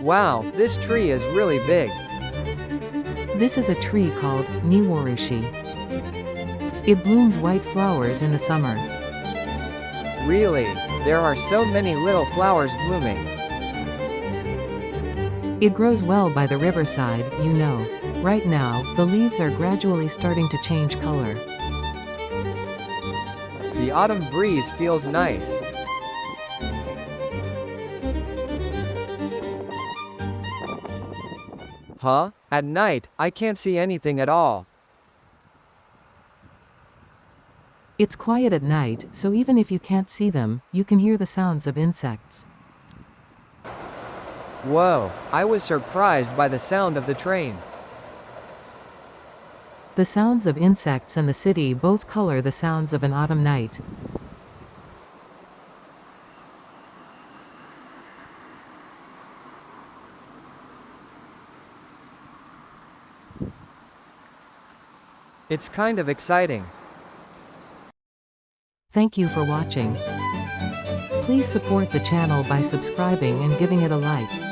Wow, this tree is really big. This is a tree called Niwarushi. It blooms white flowers in the summer. Really? There are so many little flowers blooming. It grows well by the riverside, you know. Right now, the leaves are gradually starting to change color. The autumn breeze feels nice. Huh? At night, I can't see anything at all. It's quiet at night, so even if you can't see them, you can hear the sounds of insects. Whoa, I was surprised by the sound of the train. The sounds of insects and the city both color the sounds of an autumn night. It's kind of exciting. Thank you for watching. Please support the channel by subscribing and giving it a like.